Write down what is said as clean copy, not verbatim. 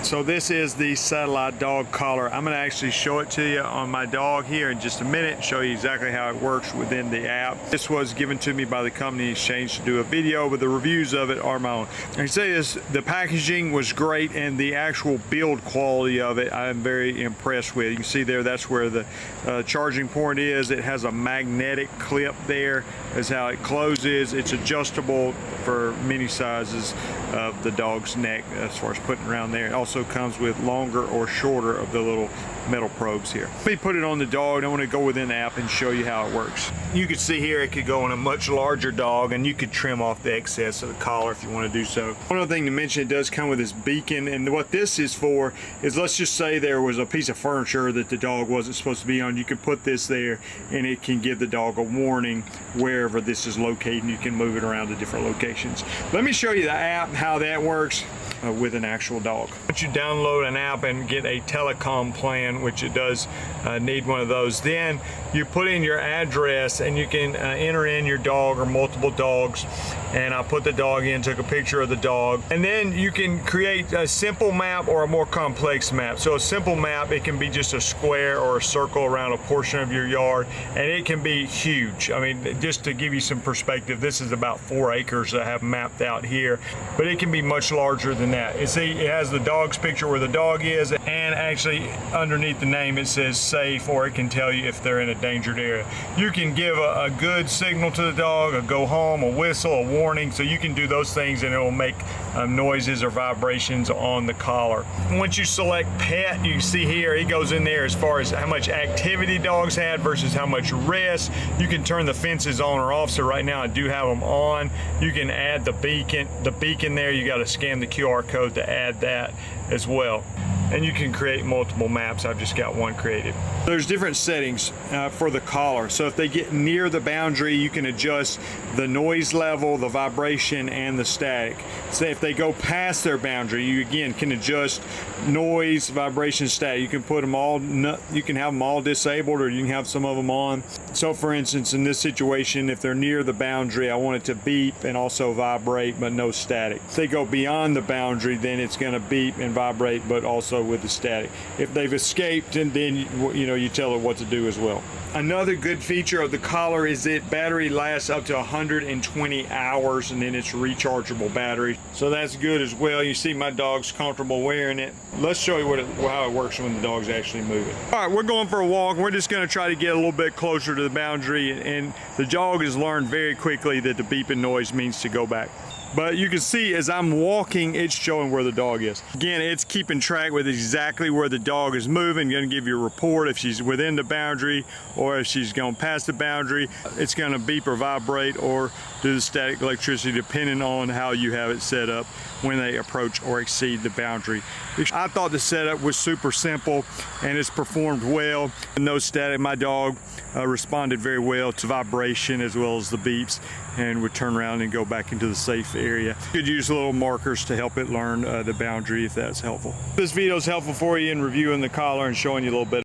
So this is the SATELLAI Dog Collar. I'm going to actually show it to you on my dog here in just a minute, show you exactly how it works within the app. This was given to me by the company Exchange to do a video, but the reviews of it are my own. I can say this, the packaging was great, and the actual build quality of it I'm very impressed with. You can see there, that's where the charging point is. It has a magnetic clip there. That's how it closes. It's adjustable for many sizes of the dog's neck as far as putting around there. It also comes with longer or shorter of the little metal probes here. Let me put it on the dog. I want to go within the app and show you how it works. You can see here it could go on a much larger dog, and you could trim off the excess of the collar if you want to do so. One other thing to mention, it does come with this beacon, and what this is for is, let's just say there was a piece of furniture that the dog wasn't supposed to be on. You can put this there and it can give the dog a warning wherever this is located, and you can move it around to different locations. Let me show you the app, how that works with an actual dog. Once you download an app and get a telecom plan, which it does need one of those, then you put in your address and you can enter in your dog or multiple dogs. And I put the dog in, took a picture of the dog, and then you can create a simple map or a more complex map. So a simple map, it can be just a square or a circle around a portion of your yard, and it can be huge. I mean, just to give you some perspective, this is about 4 acres that I have mapped out here, but it can be much larger than that. You see, it has the dog's picture where the dog is, and actually underneath the name it says safe, or it can tell you if they're in a dangered area. You can give a good signal to the dog, a go home, a whistle, a warning, so you can do those things and it will make noises or vibrations on the collar. Once you select pet, you see here it goes in there as far as how much activity dogs had versus how much rest. You can turn the fences on or off, so right now I do have them on. You can add the beacon there. You got to scan the QR code to add that as well. And you can create multiple maps. I've just got one created. There's different settings for the collar. So if they get near the boundary, you can adjust the noise level, the vibration, and the static. So if they go past their boundary, you again can adjust noise, vibration, static. You can put them all, you can have them all disabled, or you can have some of them on. So for instance, in this situation, if they're near the boundary, I want it to beep and also vibrate, but no static. If they go beyond the boundary, then it's going to beep and vibrate, but also with the static. If they've escaped, and then you tell it what to do as well. Another good feature of the collar is that battery lasts up to 120 hours, and then it's rechargeable battery. So that's good as well. You see my dog's comfortable wearing it. Let's show you how it works when the dog's actually moving. All right, we're going for a walk. We're just going to try to get a little bit closer to the boundary, and the dog has learned very quickly that the beeping noise means to go back. But you can see as I'm walking, it's showing where the dog is. Again, it's keeping track with exactly where the dog is moving, going to give you a report if she's within the boundary or if she's going past the boundary. It's going to beep or vibrate or do the static electricity depending on how you have it set up when they approach or exceed the boundary. I thought the setup was super simple and it's performed well. No static. My dog responded very well to vibration as well as the beeps, and would turn around and go back into the safe area. You could use little markers to help it learn the boundary if that's helpful. This video is helpful for you in reviewing the collar and showing you a little bit